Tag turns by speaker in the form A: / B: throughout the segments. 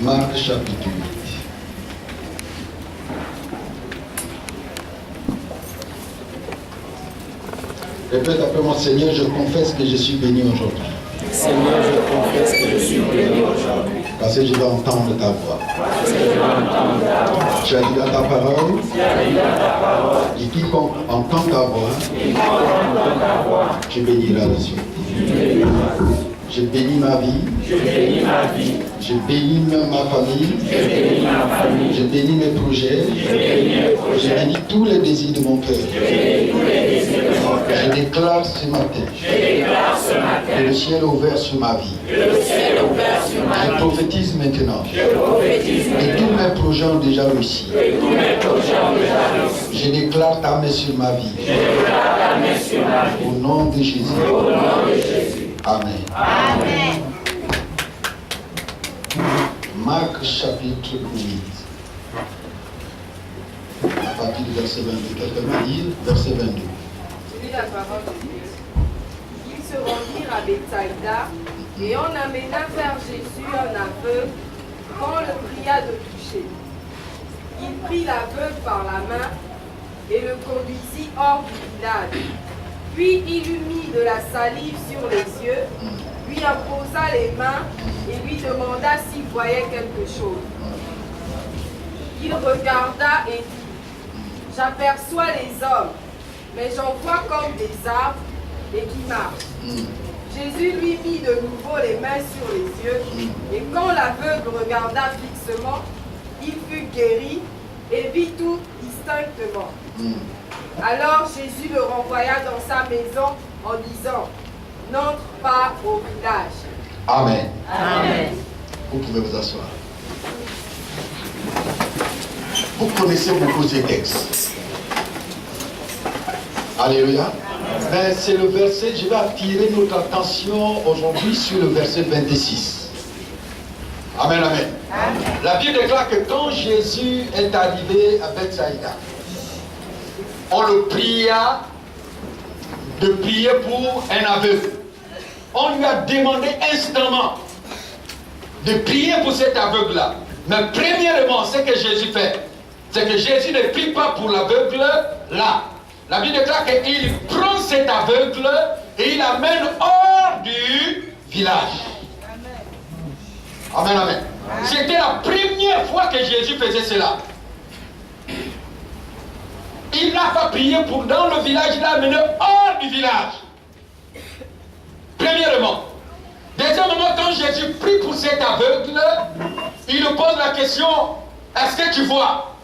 A: Marc chapitre 8. Répète après moi, Seigneur, je confesse que je suis béni aujourd'hui.
B: Seigneur, je confesse que je suis béni aujourd'hui.
A: Parce que je vais entendre ta voix. Tu as dit dans ta parole. Et quiconque entend ta voix, tu béniras le ciel. Je bénis ma vie. Je bénis ma famille. Je bénis mes projets. Je bénis tous les désirs de mon cœur. Je déclare ce matin que le ciel est ouvert sur ma vie. Je prophétise maintenant. Et tous mes projets ont déjà réussi. Je déclare ta main sur ma vie. Au nom de Jésus. Amen.
C: Amen.
A: Marc chapitre 8. À partir du verset 22. Quelqu'un va lire verset 22.
D: Je lis la parole de Dieu. Ils se rendirent à Bethsaïda et on amena vers Jésus un aveugle qu'on le pria de toucher. Il prit l'aveugle par la main et le conduisit hors du village. Puis il lui mit de la salive sur les yeux, lui imposa les mains et lui demanda s'il voyait quelque chose. Il regarda et dit, j'aperçois les hommes, mais j'en vois comme des arbres et qui marchent. Jésus lui mit de nouveau les mains sur les yeux, et quand l'aveugle regarda fixement, il fut guéri et vit tout distinctement. Alors Jésus le renvoya dans sa maison en disant, n'entre pas au village.
A: Amen.
C: Amen.
A: Vous pouvez vous asseoir. Vous connaissez beaucoup ces textes. Alléluia. Mais c'est le verset, je vais attirer notre attention aujourd'hui sur le verset 26. Amen, amen.
C: Amen.
A: La Bible déclare que quand Jésus est arrivé à Bethsaïda, on le pria de prier pour un aveugle. On lui a demandé instamment de prier pour cet aveugle-là. Mais premièrement, ce que Jésus fait, c'est que Jésus ne prie pas pour l'aveugle-là. La Bible déclare qu'il prend cet aveugle et il l'amène hors du village. Amen, amen. C'était la première fois que Jésus faisait cela. Il n'a pas prié pour dans le village, il l'a amené hors du village. Premièrement. Deuxièmement, quand Jésus prie pour cet aveugle, il lui pose la question, est-ce que tu vois?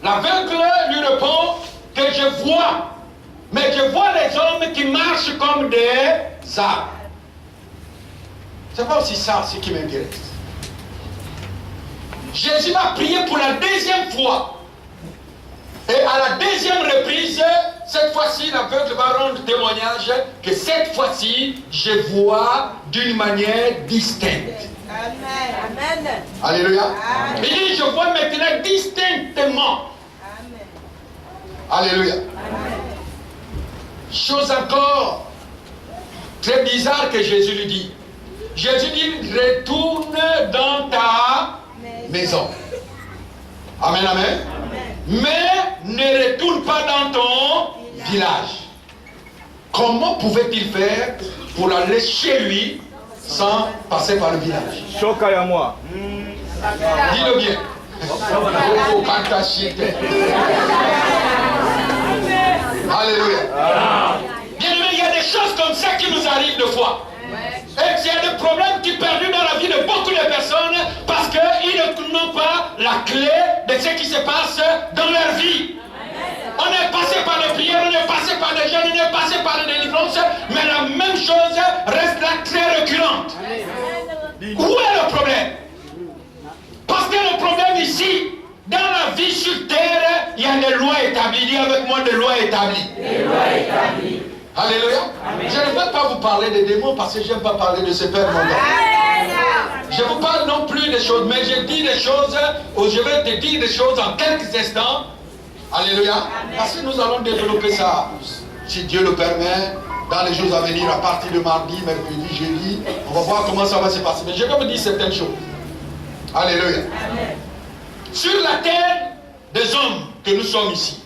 A: L'aveugle lui répond que je vois, mais je vois les hommes qui marchent comme des arbres. C'est pas aussi ça ce qui m'intéresse. Jésus va prier pour la deuxième fois. Et à la deuxième reprise, cette fois-ci, l'aveugle va rendre témoignage que cette fois-ci, je vois d'une manière distincte.
C: Amen. Amen.
A: Alléluia.
C: Amen.
A: Il dit, je vois maintenant distinctement.
C: Amen.
A: Alléluia.
C: Amen.
A: Chose encore très bizarre que Jésus lui dit. Jésus dit, retourne dans ta maison. Amen, amen. Mais ne retourne pas dans ton village. Comment pouvait-il faire pour aller chez lui sans passer par le village?
B: Choka moi.
A: Dis-le bien. Alléluia. Bien aimé, il y a des choses comme ça qui nous arrivent des fois. Et il y a des problèmes qui perdurent dans la vie de beaucoup de personnes parce qu'ils n'ont pas la clé de ce qui se passe dans leur vie. On est passé par les prières, on est passé par les jeûnes, on est passé par les délivrances, mais la même chose reste là très récurrente. Où est le problème? Parce que le problème ici, dans la vie sur terre, il y a des lois établies. Dis avec moi des lois établies. Des lois établies. Alléluia. Amen. Je ne vais pas vous parler des démons parce que je n'aime pas parler de ce père mondain. Je vous parle non plus des choses, mais je dis des choses, ou je vais te dire des choses en quelques instants. Alléluia. Amen. Parce que nous allons développer ça, si Dieu le permet, dans les jours à venir, à partir de mardi, mercredi, jeudi. On va voir comment ça va se passer. Mais je vais vous dire certaines choses. Alléluia. Sur la terre des hommes que nous sommes ici,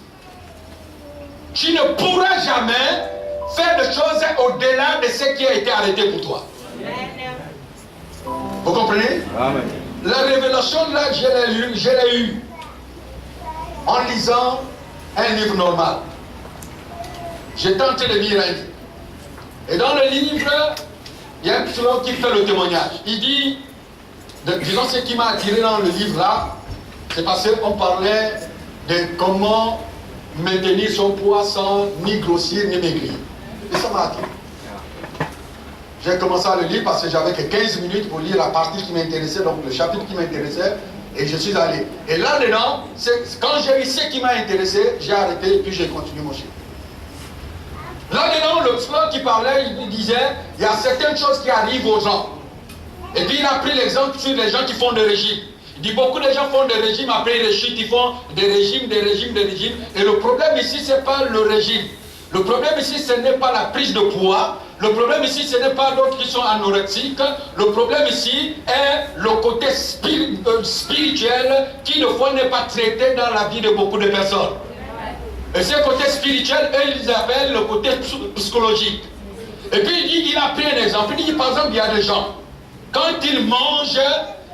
A: tu ne pourras jamais faire des choses au-delà de ce qui a été arrêté pour toi. Vous comprenez?
B: Amen.
A: La révélation là, je l'ai eue en lisant un livre normal. J'ai tenté de lire un livre. Et dans le livre, il y a un psychologue qui fait le témoignage. Il dit, disons ce qui m'a attiré dans le livre là, c'est parce qu'on parlait de comment maintenir son poids sans ni grossir ni maigrir. Et ça m'a attiré. J'ai commencé à le lire parce que j'avais que 15 minutes pour lire la partie qui m'intéressait, donc le chapitre qui m'intéressait, et je suis allé. Et là-dedans, quand j'ai lu ce qui m'a intéressé, j'ai arrêté et puis j'ai continué mon chemin. Là-dedans, le psychologue qui parlait, il disait, il y a certaines choses qui arrivent aux gens. Et puis il a pris l'exemple sur les gens qui font des régimes. Il dit, beaucoup de gens font des régimes, après ils chutent, ils font des régimes. Et le problème ici, ce n'est pas le régime. Le problème ici, ce n'est pas la prise de poids. Le problème ici, ce n'est pas d'autres qui sont anorexiques. Le problème ici est le côté spirituel qui, de fois, n'est pas traité dans la vie de beaucoup de personnes. Et ce côté spirituel, eux, ils appellent le côté psychologique. Et puis, il a pris un exemple. Il dit, par exemple, il y a des gens, quand ils mangent,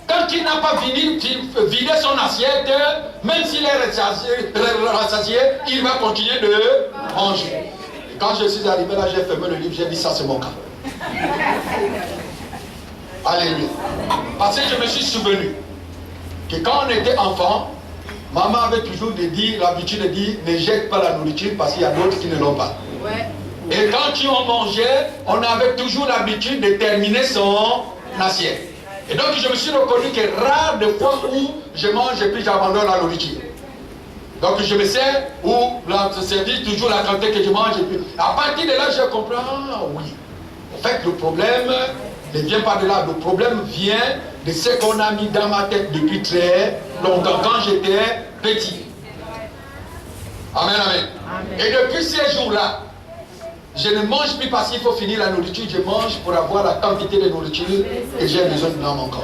A: quand il n'a pas vidé son assiette, même s'il est rassasié, il va continuer de manger. Et quand je suis arrivé là, j'ai fermé le livre, j'ai dit, ça c'est mon cas. Alléluia. Parce que je me suis souvenu que quand on était enfant, maman avait toujours l'habitude de dire, ne jette pas la nourriture parce qu'il y a d'autres qui ne l'ont pas. Et quand on mangeait, on avait toujours l'habitude de terminer son assiette. Et donc je me suis reconnu que rare de fois où je mange et puis j'abandonne la nourriture. Donc je me sais où se servir toujours la quantité que je mange. Et puis, à partir de là, je comprends, ah oui. En fait, le problème ne vient pas de là. Le problème vient de ce qu'on a mis dans ma tête depuis très longtemps, quand j'étais petit. Amen, amen. Et depuis ces jours-là, je ne mange plus parce qu'il faut finir la nourriture, je mange pour avoir la quantité de nourriture que j'ai besoin dans mon corps.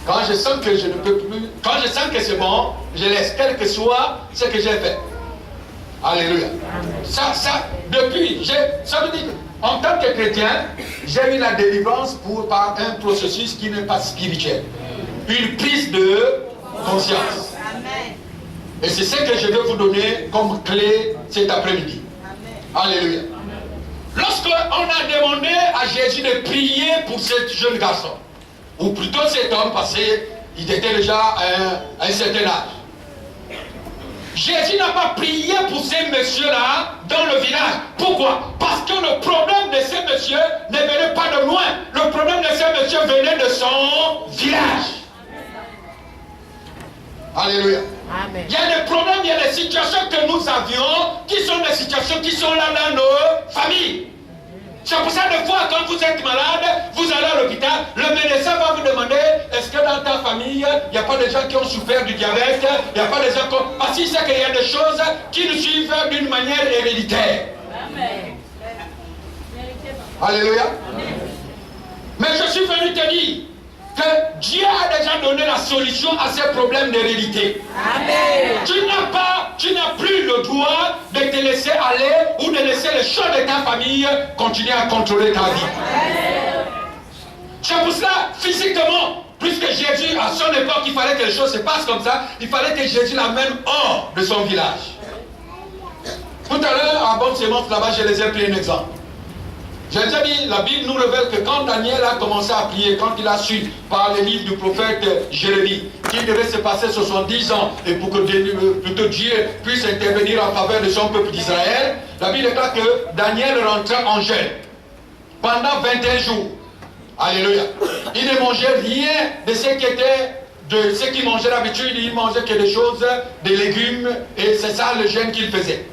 A: Quand je sens que je ne peux plus, quand je sens que c'est bon, je laisse, quel que soit ce que j'ai fait. Alléluia. Depuis, ça veut dire qu'en tant que chrétien, j'ai eu la délivrance par un processus qui n'est pas spirituel. Une prise de conscience. Et c'est ce que je vais vous donner comme clé cet après-midi. Alléluia. Lorsqu'on a demandé à Jésus de prier pour ce jeune garçon, ou plutôt cet homme, parce qu'il était déjà à un certain âge, Jésus n'a pas prié pour ces messieurs-là dans le village. Pourquoi? Parce que le problème de ces messieurs ne venait pas de loin. Le problème de ces messieurs venait de son village. Alléluia. Amen. Il y a des problèmes, il y a des situations que nous avions qui sont des situations qui sont là dans nos familles. C'est pour ça des fois quand vous êtes malade, vous allez à l'hôpital, le médecin va vous demander est-ce que dans ta famille, il n'y a pas des gens qui ont souffert du diabète, il n'y a pas des gens qui ont... Parce qu'il sait qu'il y a des choses qui nous suivent d'une manière héréditaire. Amen. Alléluia. Amen. Mais je suis venu te dire que Dieu a déjà donné la solution à ces problèmes d'hérédité. Amen. Tu n'as plus le droit de te laisser aller ou de laisser les choses de ta famille continuer à contrôler ta vie. Amen. C'est pour cela, physiquement, puisque Jésus, à son époque, il fallait que les choses se passent comme ça, il fallait que Jésus l'amène hors de son village. Tout à l'heure, à Bonne Sémence, là-bas, je les ai pris un exemple. J'ai déjà dit, la Bible nous révèle que quand Daniel a commencé à prier, quand il a su par les livres du prophète Jérémie qu'il devait se passer 70 ans et pour que Dieu puisse intervenir en faveur de son peuple d'Israël, la Bible déclare que Daniel rentra en jeûne pendant 21 jours. Alléluia. Il ne mangeait rien de ce qui était de ce qu'il mangeait d'habitude, il mangeait que des choses, des légumes, et c'est ça le jeûne qu'il faisait.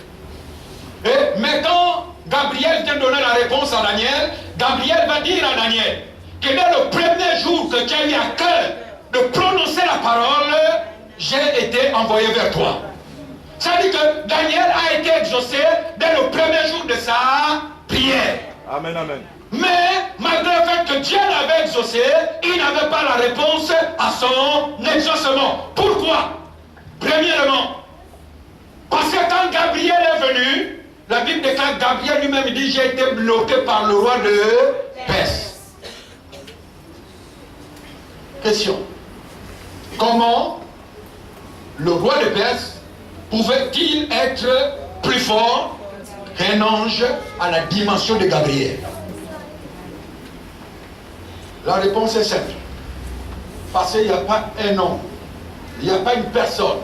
A: Mais quand Gabriel vient donner la réponse à Daniel, Gabriel va dire à Daniel que dès le premier jour que tu as eu à cœur de prononcer la parole, j'ai été envoyé vers toi. Ça veut dire que Daniel a été exaucé dès le premier jour de sa prière. Amen, amen. Mais malgré le fait que Dieu l'avait exaucé, il n'avait pas la réponse à son exaucement. Pourquoi? Premièrement, parce que quand Gabriel est venu, la Bible déclare, Gabriel lui-même dit, j'ai été bloqué par le roi de Perse. Question. Comment le roi de Perse pouvait-il être plus fort qu'un ange à la dimension de Gabriel? La réponse est simple. Parce qu'il n'y a pas un homme, il n'y a pas une personne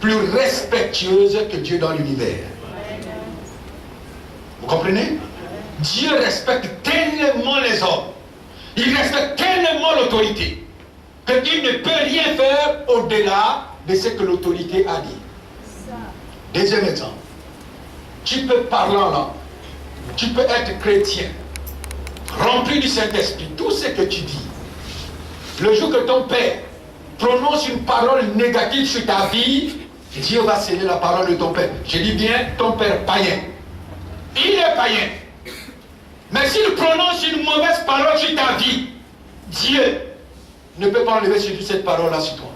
A: plus respectueuse que Dieu dans l'univers. Vous comprenez? Dieu respecte tellement les hommes, il respecte tellement l'autorité, qu'il ne peut rien faire au-delà de ce que l'autorité a dit. Deuxième exemple. Tu peux parler en langue, tu peux être chrétien, rempli du Saint-Esprit, tout ce que tu dis. Le jour que ton père prononce une parole négative sur ta vie, Dieu va sceller la parole de ton père. Je dis bien ton père païen. Il est païen. Mais s'il prononce une mauvaise parole sur ta vie, Dieu ne peut pas enlever surtout cette parole-là sur toi.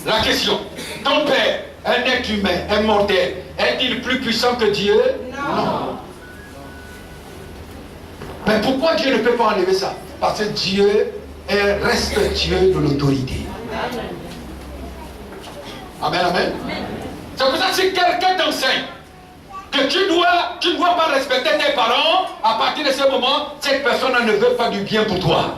A: La question, ton père, un être humain, un mortel, est-il plus puissant que Dieu? Non. Mais pourquoi Dieu ne peut pas enlever ça? Parce que Dieu est respectueux de l'autorité. Amen, amen. C'est pour ça que si quelqu'un t'enseigne que tu ne dois pas respecter tes parents, à partir de ce moment, cette personne ne veut pas du bien pour toi.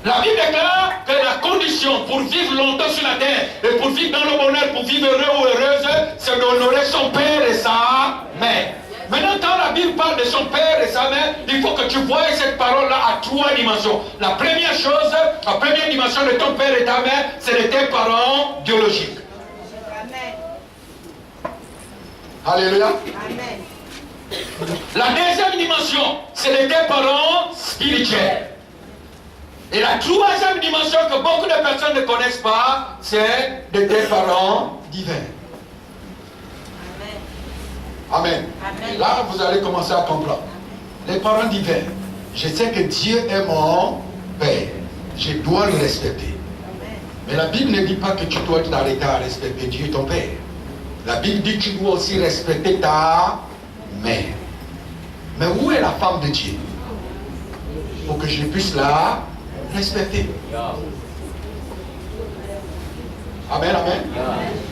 A: La Bible déclare que la condition pour vivre longtemps sur la terre et pour vivre dans le bonheur, pour vivre heureux ou heureuse, c'est d'honorer son père et sa mère. Maintenant, quand la Bible parle de son père et sa mère, il faut que tu voies cette parole-là à trois dimensions. La première chose, la première dimension de ton père et ta mère, c'est de tes parents biologiques. Alléluia. Amen. La deuxième dimension, c'est de tes parents spirituels. Et la troisième dimension que beaucoup de personnes ne connaissent pas, c'est de tes parents divins. Amen. Amen. Là, vous allez commencer à comprendre. Les parents divins, je sais que Dieu est mon Père. Je dois le respecter. Amen. Mais la Bible ne dit pas que tu dois t'arrêter à respecter Dieu ton Père. La Bible dit que tu dois aussi respecter ta mère. Mais où est la femme de Dieu? Pour que je puisse la respecter. Amen, amen.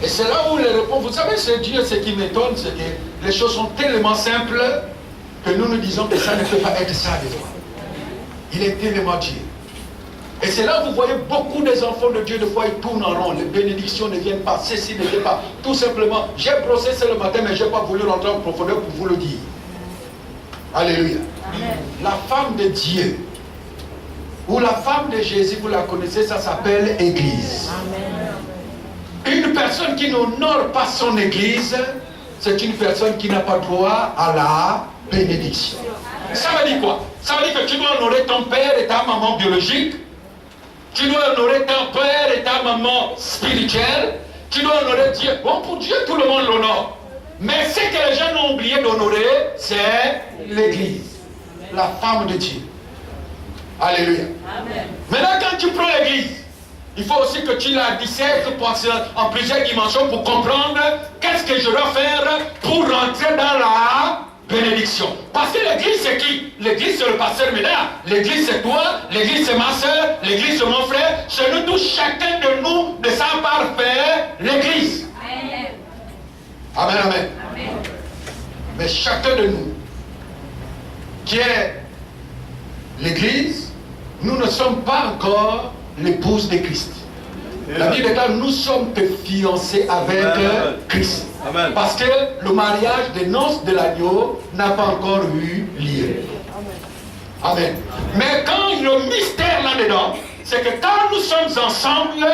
A: Et c'est là où les réponses, vous savez, c'est Dieu, ce qui m'étonne, c'est que les choses sont tellement simples que nous nous disons que ça ne peut pas être ça des fois. Il est tellement Dieu. Et c'est là où vous voyez beaucoup des enfants de Dieu, de fois ils tournent en rond, les bénédictions ne viennent pas, ceci ne vient pas. Tout simplement, j'ai processé le matin, mais je n'ai pas voulu rentrer en profondeur pour vous le dire. Alléluia. Amen. La femme de Dieu, ou la femme de Jésus, vous la connaissez, ça s'appelle Église. Amen. Une personne qui n'honore pas son Église, c'est une personne qui n'a pas droit à la bénédiction. Ça veut dire quoi? Ça veut dire que tu dois honorer ton père et ta maman biologique. Tu dois honorer ton père et ta maman spirituelle. Tu dois honorer Dieu. Bon, pour Dieu, tout le monde l'honore. Mais ce que les gens ont oublié d'honorer, c'est l'Église. La femme de Dieu. Alléluia. Amen. Maintenant, quand tu prends l'Église, il faut aussi que tu la dissèques en plusieurs dimensions pour comprendre qu'est-ce que je dois faire pour rentrer dans la bénédiction. Parce que l'église c'est qui? L'église c'est le pasteur Médard. L'église c'est toi, l'église c'est ma soeur, l'église c'est mon frère. C'est nous tous, chacun de nous, de sa part faire l'église. Amen. Amen, amen. Amen. Mais chacun de nous, qui est l'église, nous ne sommes pas encore l'épouse de Christ. La Bible déclare nous sommes fiancés avec Christ. Amen. Parce que le mariage des noces de l'agneau n'a pas encore eu lieu. Amen. Mais quand le mystère là-dedans, c'est que quand nous sommes ensemble,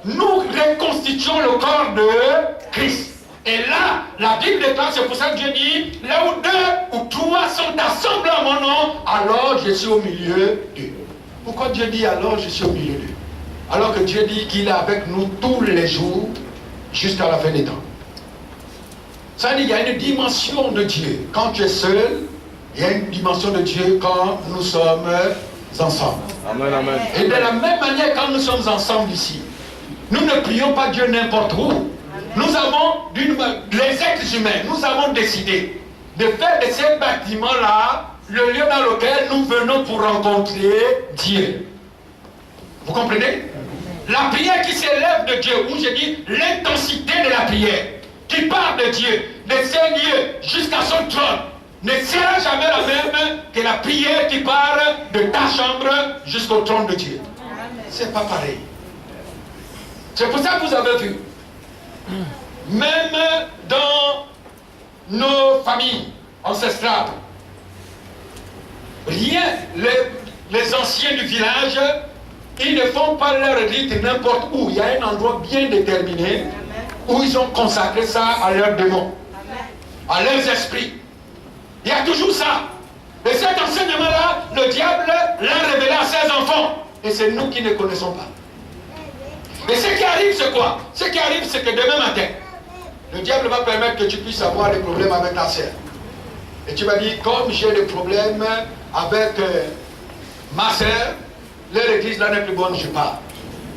A: nous reconstituons le corps de Christ. Et là, la Bible déclare, c'est pour ça que Dieu dit, là où deux ou trois sont assemblés à mon nom, alors je suis au milieu d'eux. Pourquoi Dieu dit alors je suis au milieu d'eux? Alors que Dieu dit qu'il est avec nous tous les jours jusqu'à la fin des temps. Ça dit, il y a une dimension de Dieu. Quand tu es seul, Il y a une dimension de Dieu quand nous sommes ensemble.
B: Amen, amen.
A: Et de la même manière, quand nous sommes ensemble ici, nous ne prions pas Dieu n'importe où. Nous avons, les êtres humains, nous avons décidé de faire de ces bâtiments-là le lieu dans lequel nous venons pour rencontrer Dieu. Vous comprenez? La prière qui s'élève de Dieu, où je dis l'intensité de la prière, qui part de Dieu, de ces lieux jusqu'à son trône, ne sera jamais la même que la prière qui part de ta chambre jusqu'au trône de Dieu. C'est pas pareil. C'est pour ça que vous avez vu, même dans nos familles ancestrales, rien, les anciens du village, ils ne font pas leur rite n'importe où. Il y a un endroit bien déterminé où ils ont consacré ça à leurs démons, à leurs esprits. Il y a toujours ça. Et cet enseignement-là, le diable l'a révélé à ses enfants. Et c'est nous qui ne connaissons pas. Mais ce qui arrive, c'est quoi? Ce qui arrive, c'est que demain matin, le diable va permettre que tu puisses avoir des problèmes avec ta sœur. Et tu vas dire, comme j'ai des problèmes avec ma sœur, leur église là n'est plus bonne, je pars.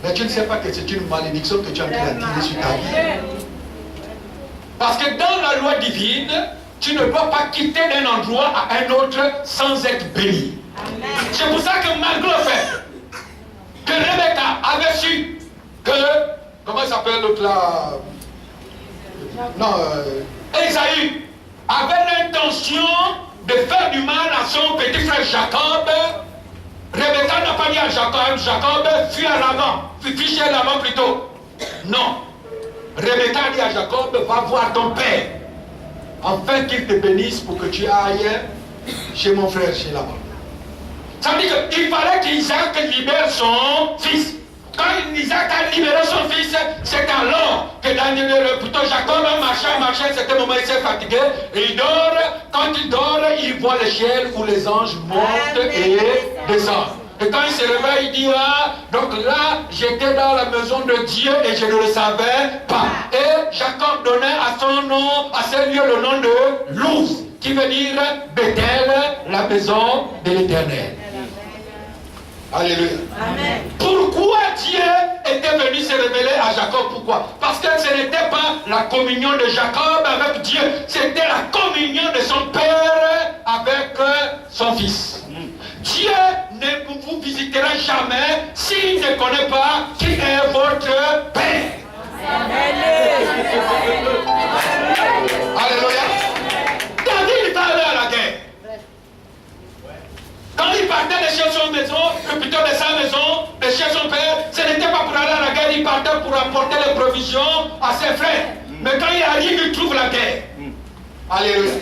A: Mais tu ne sais pas que c'est une malédiction que tu as tirée sur ta vie. Parce que dans la loi divine, tu ne dois pas quitter d'un endroit à un autre sans être béni. C'est pour ça que malgré le fait que Rebecca avait su que, comment s'appelle l'autre là? Non, Esaü avait l'intention de faire du mal à son petit frère Jacob. Rebecca n'a pas dit à Jacob, Jacob, fuis à l'avant, fuis chez l'avant plutôt. Non. Rebecca dit à Jacob, va voir ton père, afin qu'il te bénisse pour que tu ailles chez mon frère, chez l'avant. Ça veut dire qu'il fallait qu'Isaac libère son fils. Quand Isaac a libéré son fils, c'est alors que plutôt Jacob a marché, c'était le moment où il s'est fatigué, et il dort. Quand il dort, il voit le ciel où les anges montent et descendent. Et quand il se réveille, il dit, ah, donc là, j'étais dans la maison de Dieu et je ne le savais pas. Et Jacob donnait à son nom, à ce lieu, le nom de Luz, qui veut dire Bethel, la maison de l'Éternel. Alléluia. Amen. Pourquoi Dieu était venu se révéler à Jacob? Pourquoi? Parce que ce n'était pas la communion de Jacob avec Dieu, c'était la communion de son père avec son fils. Dieu ne vous visitera jamais s'il ne connaît pas qui est votre père. Alléluia. David est allé à la guerre. Quand il partait de chez son maison, ou plutôt de sa maison, de chez son père, ce n'était pas pour aller à la guerre, il partait pour apporter les provisions à ses frères. Mais quand il arrive, il trouve la guerre. Alléluia.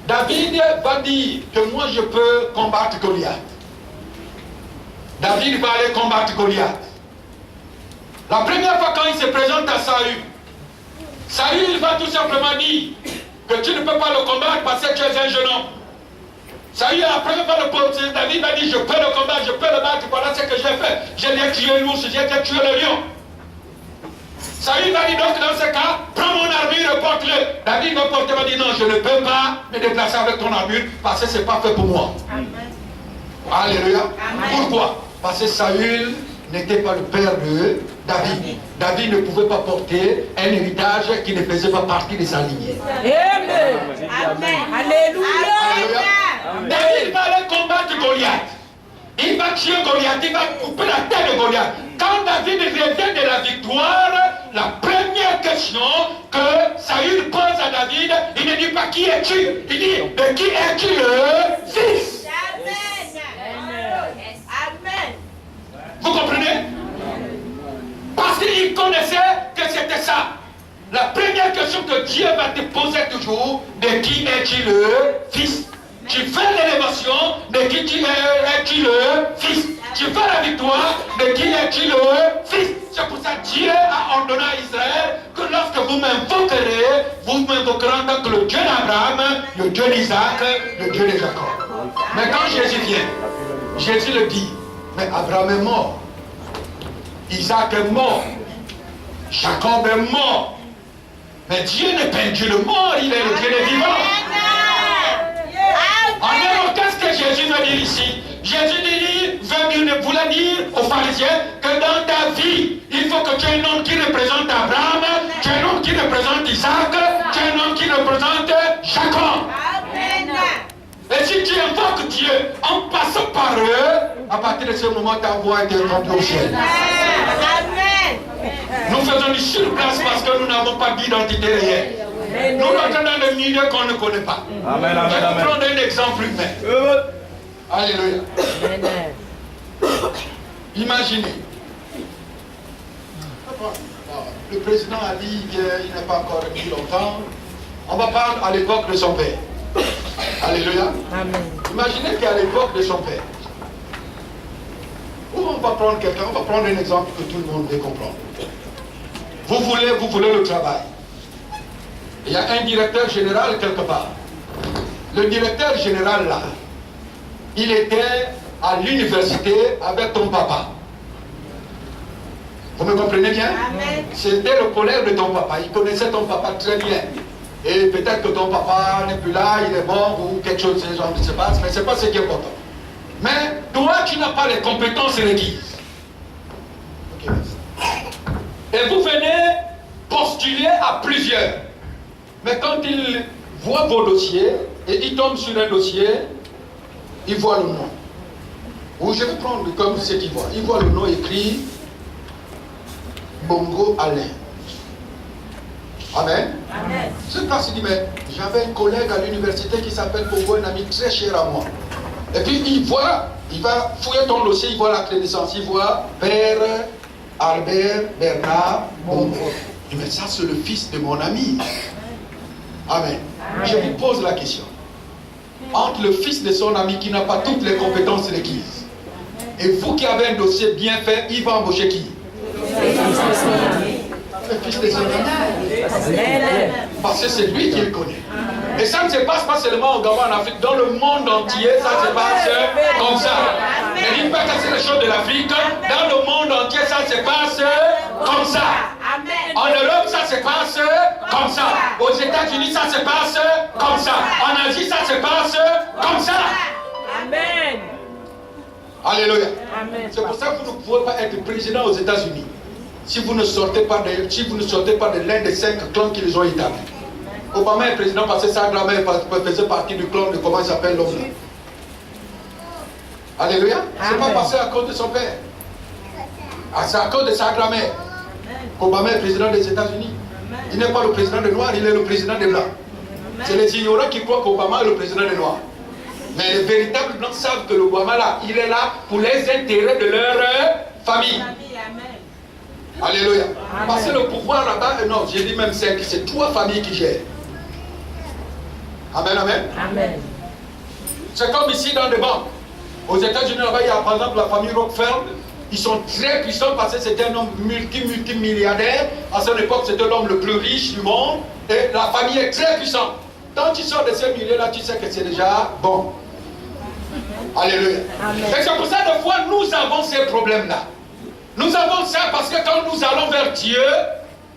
A: David va dire que moi je peux combattre Goliath. David va aller combattre Goliath. La première fois quand il se présente à Saül, Saül va tout simplement dire que tu ne peux pas le combattre parce que tu es un jeune homme. Saül, la première fois le poser, David va dire je peux le combattre, je peux le battre, voilà ce que j'ai fait. J'ai tué l'ours, j'ai tué le lion. Saül va dire donc dans ce cas, prends mon armure et porte-le. David va porter, va dire non, je ne peux pas me déplacer avec ton armure parce que ce n'est pas fait pour moi. Amen. Alléluia. Amen. Pourquoi? Parce que Saül n'était pas le père de David. David ne pouvait pas porter un héritage qui ne faisait pas partie de sa lignée.
C: Amen. Amen. Alléluia.
A: Alléluia. David va aller combattre Goliath. Il va tuer Goliath, il va couper la tête de Goliath. Quand David revient de la victoire, la première question que Saül pose à David, il ne dit pas qui es-tu, il dit de qui es-tu le fils? Amen. Amen. Vous comprenez? Parce qu'il connaissait que c'était ça. La première question que Dieu va te poser toujours, de qui es-tu le fils? Tu fais l'élévation, de qui tu es-tu le fils? Tu fais la victoire, de qui es-tu le fils? C'est pour ça que Dieu a ordonné à Israël que lorsque vous m'invoquerez, vous m'invoquerez en tant que le Dieu d'Abraham, le Dieu d'Isaac, le Dieu de Jacob. Mais quand Jésus vient, Jésus le dit, mais Abraham est mort, Isaac est mort, Jacob est mort. Mais Dieu n'est pas un Dieu de mort, il est le Dieu des vivants. Jésus veut dire ici? Jésus voulait dire aux pharisiens que dans ta vie, il faut que tu aies un homme qui représente Abraham, tu aies un homme qui représente Isaac, tu aies un homme qui représente Jacob.
C: Amen.
A: Et si tu invoques Dieu en passant par eux, à partir de ce moment, ta voix est entendue au ciel.
C: Amen.
A: Nous faisons du surplace parce que nous n'avons pas d'identité réelle. Nous rentrons dans le milieu qu'on ne connaît pas.
B: Amen, amen,
A: Je vais
B: amen.
A: prendre un exemple humain. Alléluia. Imaginez. Le président a dit qu'il n'a pas encore mis longtemps. On va parler à l'époque de son père. Alléluia.
C: Amen.
A: Imaginez qu'à l'époque de son père. Où on va prendre quelqu'un, on va prendre un exemple que tout le monde peut comprendre. Vous voulez le travail. Il y a un directeur général quelque part. Le directeur général là, il était à l'université avec ton papa. Vous me comprenez bien? C'était le collègue de ton papa. Il connaissait ton papa très bien. Et peut-être que ton papa n'est plus là, il est mort ou quelque chose de ce genre se passe, mais ce n'est pas ce qui est important. Mais toi, tu n'as pas les compétences requises. Okay. Et vous venez postuler à plusieurs. Mais quand il voit vos dossiers, et il tombe sur un dossier, il voit le nom. Ou je vais prendre comme ce qu'il voit. Il voit le nom écrit Bongo Alain. Amen.
C: Amen.
A: Ce place, il dit, mais j'avais un collègue à l'université qui s'appelle Bongo, un ami très cher à moi. Et puis il va fouiller ton dossier, il voit la clé de naissance, il voit Père Albert Bernard Bongo. Il dit, mais ça c'est le fils de mon ami. Amen. Je vous pose la question. Entre le fils de son ami qui n'a pas toutes les compétences requises et vous qui avez un dossier bien fait, il va embaucher qui? Le fils de son ami. Parce que c'est lui qui le connaît. Et ça ne se passe pas seulement au Gabon, en Afrique, dans le monde entier, ça se passe comme ça. Ne dis pas que c'est les choses de l'Afrique, dans le monde entier, ça se passe comme ça. En Europe, ça se passe comme ça. Aux États-Unis, ça se passe comme ça. En Asie, ça se passe comme ça.
C: Amen.
A: Alléluia.
C: Amen.
A: C'est pour ça que vous ne pouvez pas être président aux États-Unis si vous ne sortez pas de l'un des 5 clans qu'ils ont établis. Obama est président parce que sa grand-mère faisait partie du clan de comment il s'appelle l'homme là. Alléluia. C'est pas passé à cause de son père. C'est à cause de sa grand-mère. Obama est président des États-Unis. Il n'est pas le président des Noirs, il est le président des Blancs. C'est les ignorants qui croient qu'Obama est le président des Noirs. Mais les véritables Blancs savent que l'Obama là, il est là pour les intérêts de leur famille. Alléluia. Parce que le pouvoir là-bas, non, j'ai dit même 5, c'est 3 familles qui gèrent. Amen, amen.
C: Amen.
A: C'est comme ici dans les banques. Aux États-Unis, là-bas, il y a par exemple la famille Rockefeller. Ils sont très puissants parce que c'était un homme multimilliardaire. À son époque, c'était l'homme le plus riche du monde. Et la famille est très puissante. Quand tu sors de ce milieu-là, tu sais que c'est déjà bon. Alléluia. Et c'est pour ça, des fois, nous avons ces problèmes-là. Nous avons ça parce que quand nous allons vers Dieu,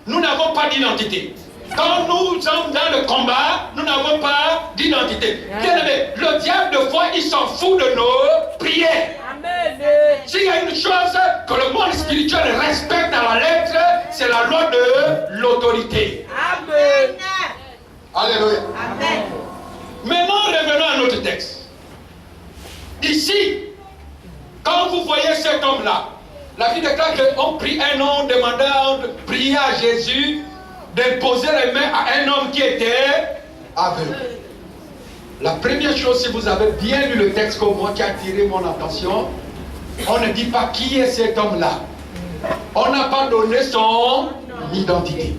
A: nous n'avons pas d'identité. Quand nous sommes dans le combat, nous n'avons pas d'identité. Bien aimé, le diable de foi, il s'en fout de nos prières.
C: Amen.
A: S'il y a une chose que le monde spirituel respecte à la lettre, c'est la loi de l'autorité.
C: Amen.
A: Alléluia.
C: Amen.
A: Maintenant, revenons à notre texte. Ici, quand vous voyez cet homme-là, la Bible déclare qu'on prie un homme, demandant, prier à Jésus d'imposer les mains à un homme qui était aveugle. La première chose, si vous avez bien lu le texte comme moi qui a attiré mon attention, on ne dit pas qui est cet homme-là. On n'a pas donné son identité.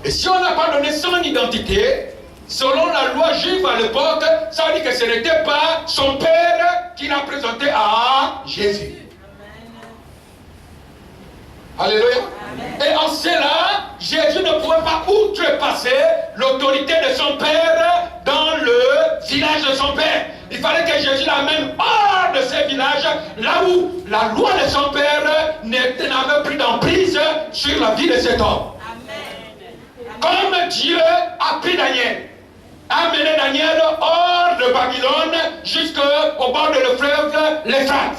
A: Et si on n'a pas donné son identité, selon la loi juive à l'époque, ça veut dire que ce n'était pas son père qui l'a présenté à Jésus. Alléluia. Et en cela, Jésus ne pouvait pas outrepasser l'autorité de son père dans le village de son père. Il fallait que Jésus l'amène hors de ce village, là où la loi de son père n'avait plus d'emprise sur la vie de cet homme. Comme Dieu a pris Daniel, a mené Daniel hors de Babylone jusqu'au bord de le fleuve l'Euphrate.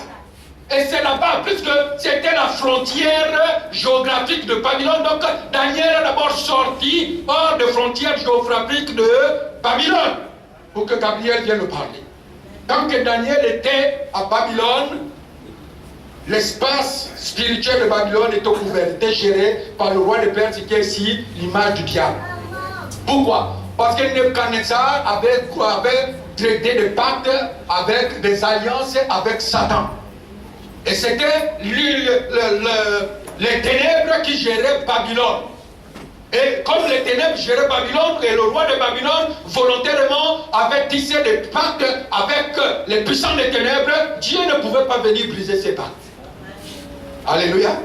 A: Et c'est là-bas, puisque c'était la frontière géographique de Babylone. Donc Daniel est d'abord sorti hors de frontière géographique de Babylone pour que Gabriel vienne le parler. Tant que Daniel était à Babylone, l'espace spirituel de Babylone était couvert, était géré par le roi de Perse qui est ici l'image du diable. Pourquoi? Parce que Nebuchadnezzar avait traité des pactes avec des alliances avec Satan. Et c'était les ténèbres qui géraient Babylone. Et comme les ténèbres géraient Babylone, et le roi de Babylone volontairement avait tissé des pactes avec les puissants des ténèbres, Dieu ne pouvait pas venir briser ces pactes. Alléluia.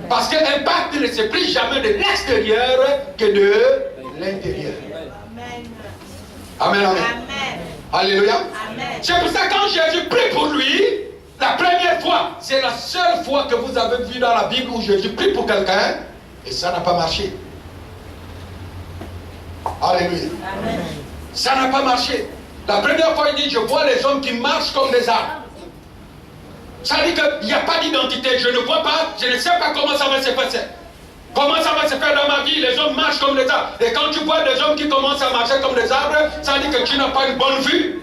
A: Parce qu'un pacte ne se brise jamais de l'extérieur que de l'intérieur. Amen, amen. Alléluia. C'est pour ça que quand Jésus prie pour lui, la première fois, c'est la seule fois que vous avez vu dans la Bible où Jésus prie pour quelqu'un et ça n'a pas marché. Alléluia. Amen. Ça n'a pas marché. La première fois, il dit, je vois les hommes qui marchent comme des arbres. Ça dit qu'il n'y a pas d'identité. Je ne vois pas, je ne sais pas comment ça va se passer. Comment ça va se faire dans ma vie? Les hommes marchent comme des arbres. Et quand tu vois des hommes qui commencent à marcher comme des arbres, ça dit que tu n'as pas une bonne vue.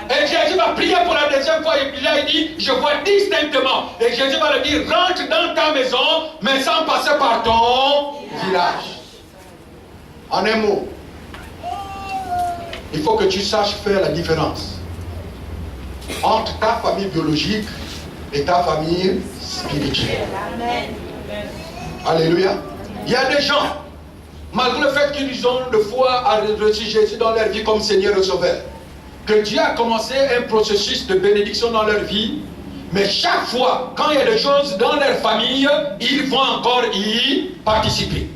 A: Et Jésus va prier pour la deuxième fois, et puis là il dit, je vois distinctement. Et Jésus va lui dire, rentre dans ta maison, mais sans passer par ton village. En un mot, il faut que tu saches faire la différence entre ta famille biologique et ta famille spirituelle. Alléluia. Il y a des gens, malgré le fait qu'ils ont de foi à reçu Jésus dans leur vie comme Seigneur et Sauveur, que Dieu a commencé un processus de bénédiction dans leur vie, mais chaque fois, quand il y a des choses dans leur famille, ils vont encore y participer.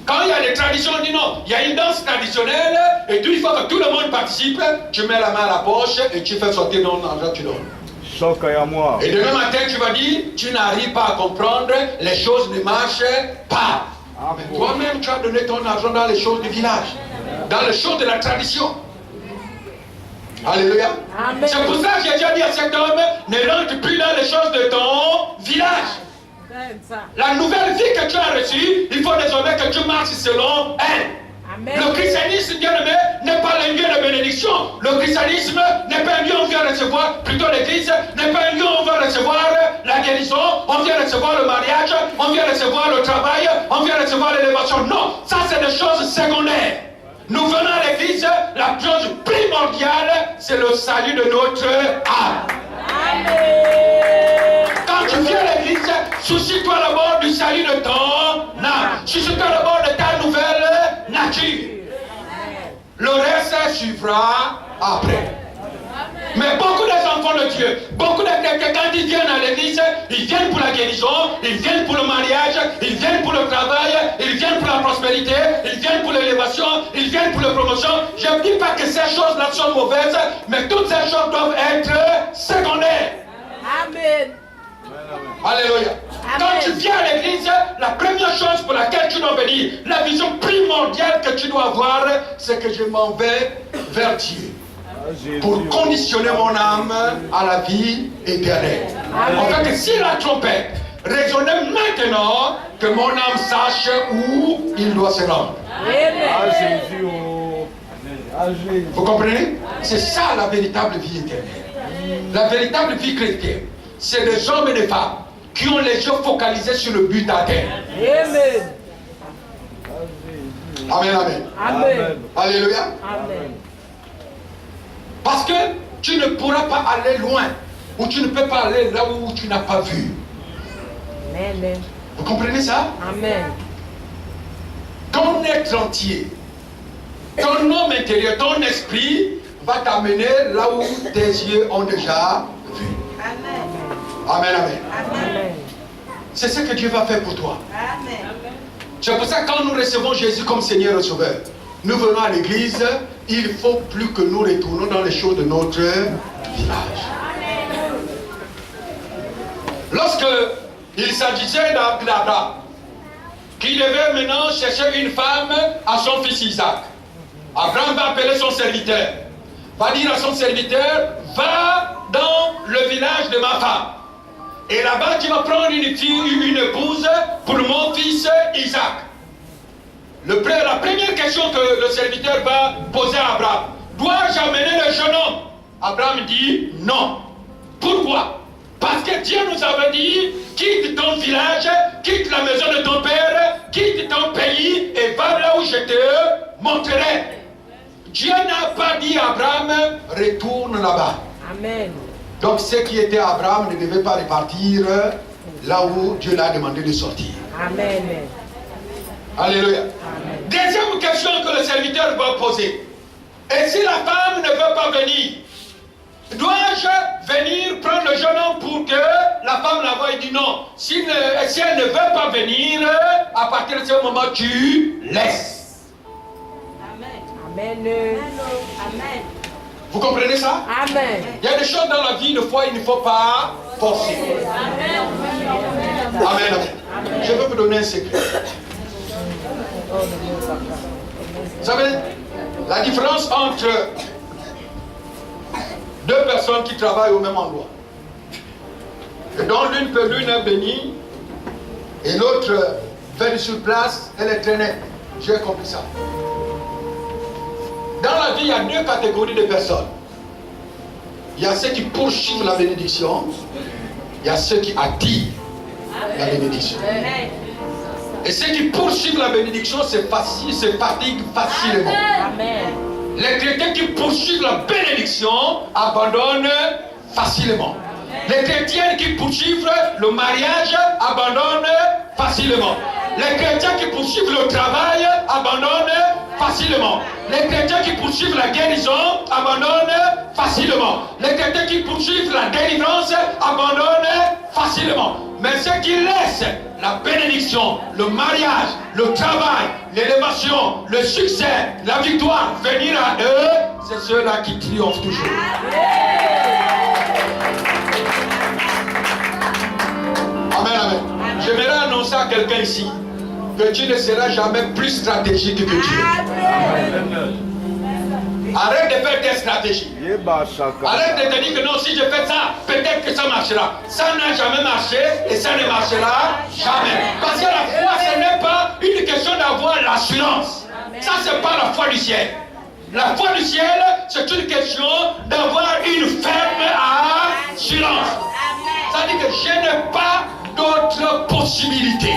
A: Quand il y a des traditions, on dit non, il y a une danse traditionnelle, et puis il faut que tout le monde participe, tu mets la main à la poche et tu fais sortir ton argent, tu donnes. Et demain matin, tu vas dire, tu n'arrives pas à comprendre, les choses ne marchent pas. Mais toi-même, tu as donné ton argent dans les choses du village, dans les choses de la tradition. Alléluia. C'est pour ça que j'ai déjà dit à cet homme, ne rentre plus dans les choses de ton village. La nouvelle vie que tu as reçue, il faut désormais que tu marches selon elle. Amen. Le christianisme, bien aimé, n'est pas un lieu de bénédiction. Le christianisme n'est pas un lieu où on vient recevoir, plutôt l'église, n'est pas un lieu où on va recevoir la guérison, on vient recevoir le mariage, on vient recevoir le travail, on vient recevoir l'élévation. Non, ça c'est des choses secondaires. Nous venons à l'église, la chose primordiale, c'est le salut de notre âme. Amen. Quand tu viens à l'église, soucie-toi d'abord du salut de ton âme. Soucie-toi d'abord de ta nouvelle nature. Le reste suivra après. Mais beaucoup des enfants de Dieu, beaucoup de quand ils viennent à l'église, ils viennent pour la guérison, ils viennent pour le mariage, ils viennent pour le travail, ils viennent pour la prospérité, ils viennent pour l'élévation, ils viennent pour la promotion. Je ne dis pas que ces choses-là sont mauvaises, mais toutes ces choses doivent être secondaires. Amen. Alléluia. Quand tu viens à l'église, la première chose pour laquelle tu dois venir, la vision primordiale que tu dois avoir, c'est que je m'en vais vers Dieu. Pour conditionner mon âme à la vie éternelle. En fait, si la trompette résonnait maintenant, que mon âme sache où il doit se rendre. Vous comprenez? C'est ça la véritable vie éternelle. La véritable vie chrétienne, c'est des hommes et des femmes qui ont les yeux focalisés sur le but à terre. Amen, amen. Amen. Alléluia. Amen. Parce que tu ne pourras pas aller loin, ou tu ne peux pas aller là où tu n'as pas vu. Amen. Vous comprenez ça? Amen. Ton être entier, ton homme intérieur, ton esprit va t'amener là où tes yeux ont déjà vu. Amen. Amen, amen. Amen. C'est ce que Dieu va faire pour toi. Amen. C'est pour ça que quand nous recevons Jésus comme Seigneur et Sauveur, nous venons à l'église, il ne faut plus que nous retournons dans les choses de notre village. Lorsque il s'agissait d'Abraham, qui devait maintenant chercher une femme à son fils Isaac, Abraham va appeler son serviteur. Va dire à son serviteur, va dans le village de ma femme. Et là-bas, tu vas prendre une fille, une épouse pour mon fils Isaac. La première question que le serviteur va poser à Abraham, dois-je amener le jeune homme? Abraham dit non. Pourquoi? Parce que Dieu nous avait dit, quitte ton village, quitte la maison de ton père, quitte ton pays et va là où je te montrerai. Dieu n'a pas dit à Abraham, retourne là-bas.
C: Amen.
A: Donc ceux qui étaient à Abraham ne devaient pas repartir là où Dieu l'a demandé de sortir.
C: Amen.
A: Alléluia.
C: Amen.
A: Deuxième question que le serviteur va poser. Et si la femme ne veut pas venir, dois-je venir prendre le jeune homme pour que la femme la voie? Il dit non. Si elle ne veut pas venir, à partir de ce moment, tu laisses.
C: Amen. Amen.
A: Vous comprenez ça?
C: Amen.
A: Il y a des choses dans la vie, une fois, il ne faut pas forcer. Amen. Amen. Je vais vous donner un secret. Vous savez, la différence entre deux personnes qui travaillent au même endroit, et dont l'une est bénie et l'autre fait du sur place, elle est traînée. J'ai compris ça. Dans la vie, il y a deux catégories de personnes. Il y a ceux qui poursuivent la bénédiction, il y a ceux qui attirent la bénédiction. Et ceux qui poursuivent la bénédiction, c'est facile, se fatiguent facilement.
C: Amen.
A: Les chrétiens qui poursuivent la bénédiction abandonnent facilement. Les chrétiens qui poursuivent le mariage abandonnent facilement. Les chrétiens qui poursuivent le travail abandonnent facilement. Les chrétiens qui poursuivent la guérison abandonnent facilement. Les chrétiens qui poursuivent la délivrance abandonnent facilement. Mais ceux qui laissent la bénédiction, le mariage, le travail, l'élévation, le succès, la victoire venir à eux, c'est ceux-là qui triomphent toujours. Amen, amen. J'aimerais annoncer à quelqu'un ici que tu ne seras jamais plus stratégique que Dieu. Arrête de faire des stratégies. Arrête de te dire que non, si je fais ça, peut-être que ça marchera. Ça n'a jamais marché et ça ne marchera jamais. Parce que la foi, ce n'est pas une question d'avoir l'assurance. Ça, ce n'est pas la foi du ciel. La foi du ciel, c'est une question d'avoir une ferme assurance. Ça dit que je n'ai pas d'autre possibilité.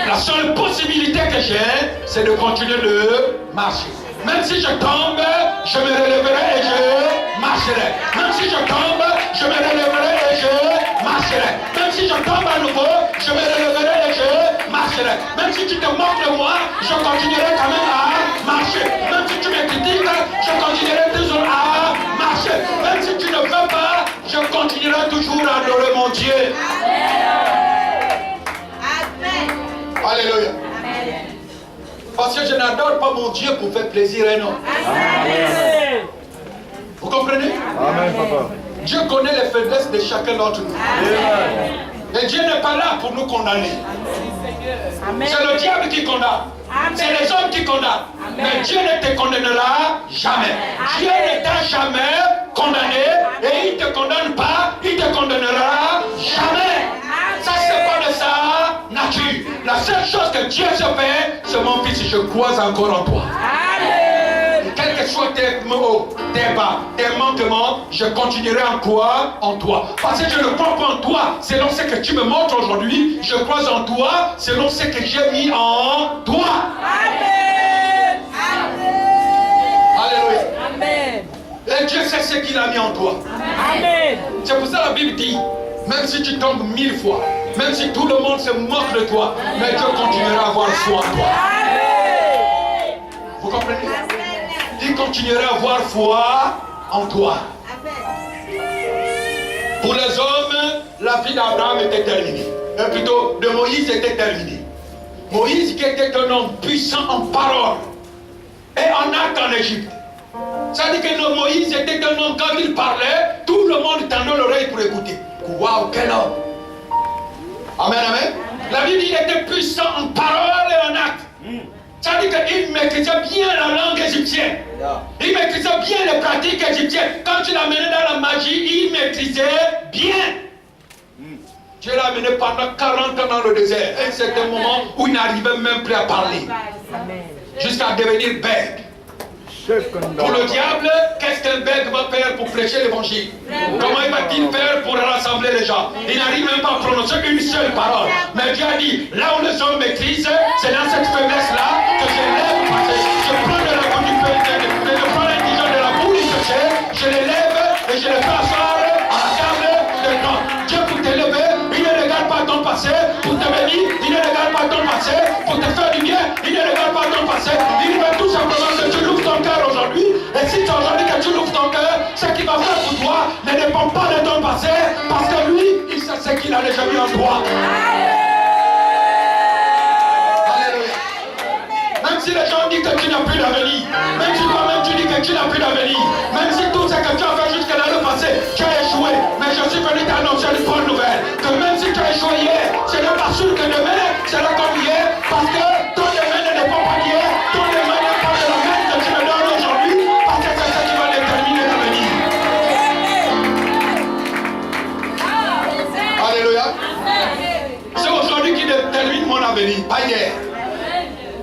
A: La seule possibilité que j'ai, c'est de continuer de marcher. Même si je tombe, je me relèverai et je marcherai. Même si je tombe, je me relèverai et je marcherai. Même si je tombe à nouveau, je me relèverai et je marcherai. Même si tu te moques de moi, je continuerai quand même à marcher. Même si tu me critiques, je continuerai toujours à marcher. Même si tu ne veux pas, je continuerai toujours à adorer mon Dieu. Amen. Alléluia. Parce que je n'adore pas mon Dieu pour faire plaisir à un homme. Amen. Vous comprenez?
B: Amen, papa.
A: Dieu connaît les faiblesses de chacun d'entre nous. Amen. Et Dieu n'est pas là pour nous condamner. C'est le diable qui condamne. C'est les hommes qui condamnent. Mais Dieu ne te condamnera jamais. Dieu ne t'a jamais condamné et il ne te condamne pas, il te condamnera jamais. Ça, c'est pas de sa nature. La seule chose que Dieu se fait, c'est mon fils, je crois encore en toi. Amen. Quels que soient tes mots, tes bas, tes manquements, je continuerai en toi, en toi. Parce que je ne crois pas en toi selon ce que tu me montres aujourd'hui. Je crois en toi selon ce que j'ai mis en toi. Amen. Alléluia. Amen. Et Dieu sait ce qu'il a mis en toi. Amen. C'est pour ça que la Bible dit, même si tu tombes 1000 fois, même si tout le monde se moque de toi, mais Dieu continuera à avoir foi en toi. Amen. Vous comprenez? Il continuera à avoir foi en toi. Amen. Pour les hommes, la vie d'Abraham était terminée. Plutôt, de Moïse était terminée. Moïse qui était un homme puissant en parole et en acte en Égypte. Ça dit que Moïse était un homme, quand il parlait, tout le monde tendait l'oreille pour écouter. Waouh, quel homme! Amen, amen. La Bible dit qu'il était puissant en parole et en acte. Ça veut dire qu'il maîtrisait bien la langue égyptienne. Il maîtrisait bien les pratiques égyptiennes. Quand tu l'amenais dans la magie, il maîtrisait bien. Dieu l'a amené pendant 40 ans dans le désert. À un certain moment où il n'arrivait même plus à parler. Jusqu'à devenir bègue. Pour le diable, qu'est-ce qu'un bègue va faire pour prêcher l'évangile? Comment il va-t-il faire pour rassembler les gens? Il n'arrive même pas à prononcer une seule parole. Mais Dieu a dit, là où les hommes maîtrisent, c'est dans cette faiblesse-là que je lève. Je prends de la boue du péché, je prends l'indigent de la boue du péché, je les lève et je les fais asseoir à la table de temps. Dieu pour t'élever, il ne regarde pas ton passé, pour te bénir, il ne regarde pas ton passé, pour te faire du bien, il ne regarde pas ton passé. Il veut tout simplement que tu l'ouvres ton cœur aujourd'hui. Et si aujourd'hui que tu l'ouvres ton cœur, ce qu'il va faire pour toi ne dépend pas de ton passé, parce que lui, il sait ce qu'il a déjà mis en toi. Alléluia. Même si les gens disent que tu n'as plus d'avenir, même si toi-même tu dis que tu n'as plus d'avenir, même si tout ce que tu as fait jusqu'à dans le passé, tu as échoué, mais je suis venu t'annoncer une bonne nouvelle, que même si tu as échoué hier, ce n'est pas sûr que demain sera comme hier, parce que ton demain ne dépend pas d'hier, ton demain n'est pas de la même que tu me donnes aujourd'hui, parce que c'est ça qui va déterminer l'avenir. Alléluia. C'est aujourd'hui qui détermine mon avenir, pas hier.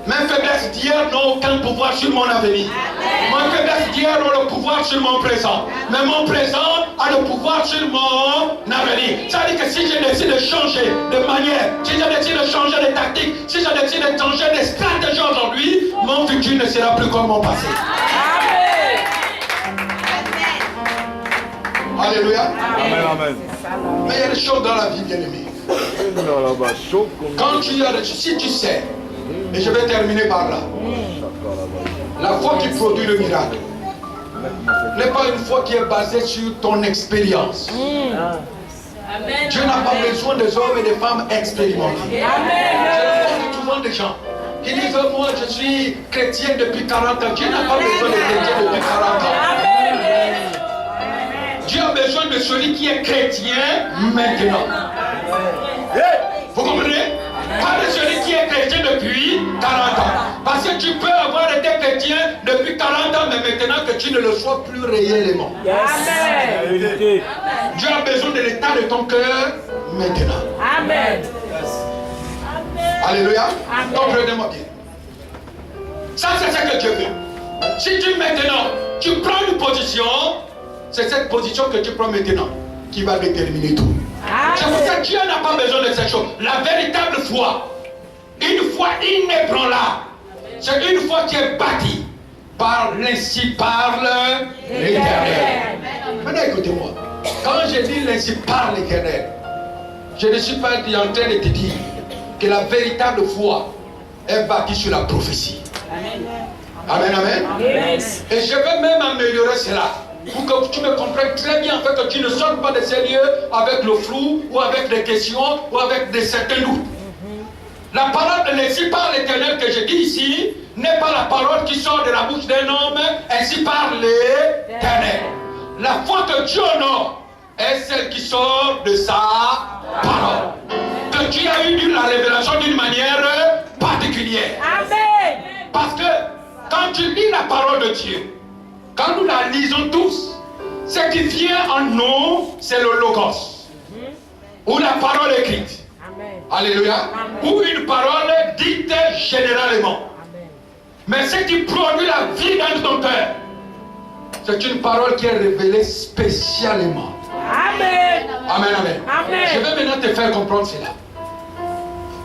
A: Mes faiblesses d'hier n'ont aucun pouvoir sur mon avenir. Mes faiblesses d'hier ont le pouvoir sur mon présent. Mais mon présent a le pouvoir sur mon avenir. Ça veut dire que si je décide de changer de manière, si je décide de changer de tactique, si je décide de changer de stratégie aujourd'hui, mon futur ne sera plus comme mon passé. Alléluia.
B: Amen, amen.
A: Mais il y a des choses dans la vie, bien-aimée. Quand tu as, si tu sais, et je vais terminer par là, la foi qui produit le miracle n'est pas une foi qui est basée sur ton expérience. Dieu n'a pas besoin des hommes et des femmes expérimentés. Je rencontre souvent des gens qui disent, moi je suis chrétien depuis 40 ans. Dieu n'a pas besoin de chrétiens depuis 40 ans. Dieu a besoin de celui qui est chrétien maintenant. Vous comprenez? Pas de celui qui est chrétien depuis 40 ans. Parce que tu peux avoir été chrétien depuis 40 ans, mais maintenant que tu ne le sois plus réellement.
C: Amen.
A: Dieu a besoin de l'état de ton cœur maintenant.
C: Amen.
A: Alléluia. Comprenez-moi bien. Ça, c'est ce que Dieu veut. Si tu maintenant, tu prends une position, c'est cette position que tu prends maintenant qui va déterminer tout. C'est pour ça que Dieu n'a pas besoin de ces choses. La véritable foi, une foi inébranlable, c'est une foi qui est bâtie par l'ainsi parle l'Éternel. Maintenant écoutez-moi, quand je dis l'ainsi parle l'Éternel, je ne suis pas en train de te dire que la véritable foi est bâtie sur la prophétie. Amen, amen. Et je vais même améliorer cela. Pour que tu me comprennes très bien, en fait, que tu ne sortes pas de ces lieux avec le flou, ou avec des questions, ou avec certains doutes. La parole de l'ainsi par l'Éternel que je dis ici, n'est pas la parole qui sort de la bouche d'un homme, ainsi par l'Éternel. La foi que Dieu honore est celle qui sort de sa parole. Que tu as eu la révélation d'une manière particulière.
C: Amen.
A: Parce que quand tu lis la parole de Dieu, quand nous la lisons tous, ce qui vient en nous, c'est le logos. Ou la parole écrite.
C: Amen.
A: Alléluia.
C: Amen.
A: Ou une parole dite généralement.
C: Amen.
A: Mais ce qui produit la vie dans ton cœur, c'est une parole qui est révélée spécialement.
C: Amen.
A: Amen, amen.
C: Amen.
A: Je vais maintenant te faire comprendre cela.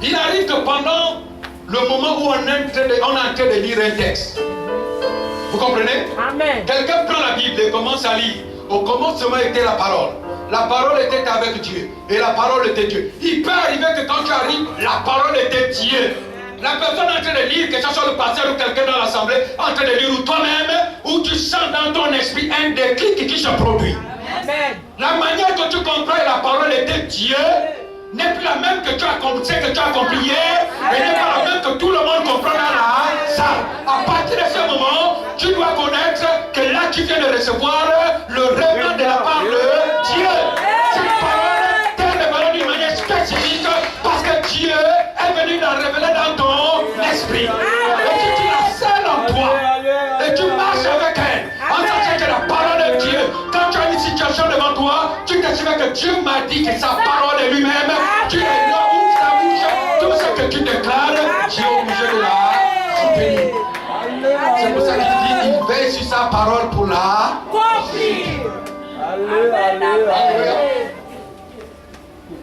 A: Il arrive que pendant le moment où on est en train de lire un texte, vous comprenez?
C: Amen.
A: Quelqu'un prend la Bible et commence à lire. Au commencement était la parole. La parole était avec Dieu. Et la parole était Dieu. Il peut arriver que quand tu arrives, la parole était Dieu. La personne en train de lire, que ce soit le pasteur ou quelqu'un dans l'assemblée, en train de lire, ou toi-même, où tu sens dans ton esprit un déclic qui se produit.
C: Amen.
A: La manière que tu comprends la parole était Dieu n'est plus la même que tu as compris, que tu as compris hier, et n'est pas la même que tout le monde comprend dans la salle. À partir de ce moment, tu dois connaître que là tu viens de recevoir le révèlement de la part de Dieu. Cette parole t'est révélée d'une manière spécifique parce que Dieu est venu la révéler dans ton esprit. Et tu fort, tu te souviens que Dieu m'a dit que sa parole est lui-même. Tu es là où ça bouge, tout ce que tu déclares, Dieu est obligé de la soutenir. C'est pour ça qu'il dit, il veille sur sa parole pour la
C: accomplir.
A: Alléluia.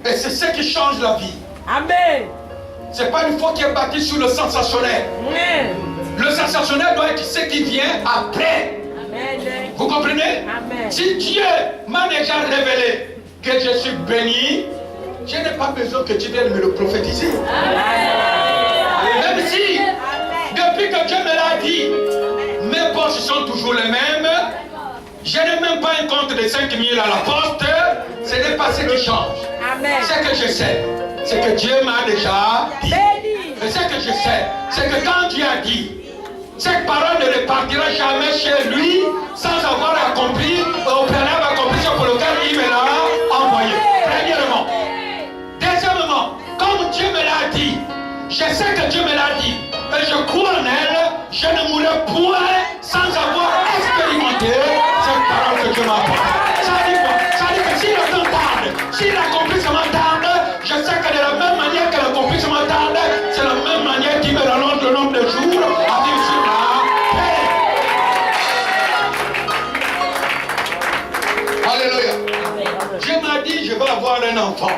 A: Et c'est ce qui change la vie.
C: Amen.
A: C'est pas une foi qui est bâtie sur le sensationnel.
C: Amen.
A: Le sensationnel doit être ce qui vient après.
C: Amen.
A: Vous comprenez?
C: Amen.
A: Si Dieu m'a déjà révélé que je suis béni, je n'ai pas besoin que tu viennes me le prophétiser. Même si, depuis que Dieu me l'a dit, mes poches sont toujours les mêmes, je n'ai même pas un compte de 5 000 à la poste, ce n'est pas ce qui change.
C: Amen.
A: Ce que je sais, c'est que Dieu m'a déjà dit. Et ce que je sais, c'est que quand Dieu a dit, cette parole ne repartira jamais chez lui sans avoir accompli, au préalable accompli ce pour lequel il me l'a envoyé. Premièrement. Deuxièmement, comme Dieu me l'a dit, je sais que Dieu me l'a dit, et je crois en elle, je ne mourrai point sans avoir expérimenté cette parole que Dieu m'a apportée. Ça dit quoi? Ça dit que si le temps tarde, si l'accomplissement tarde, je sais que de la même manière que l'accomplissement tarde, c'est la même manière qu'il me rallonge le nombre de jours à vivre sur la paix. Alléluia. Dieu m'a dit, je vais avoir un enfant.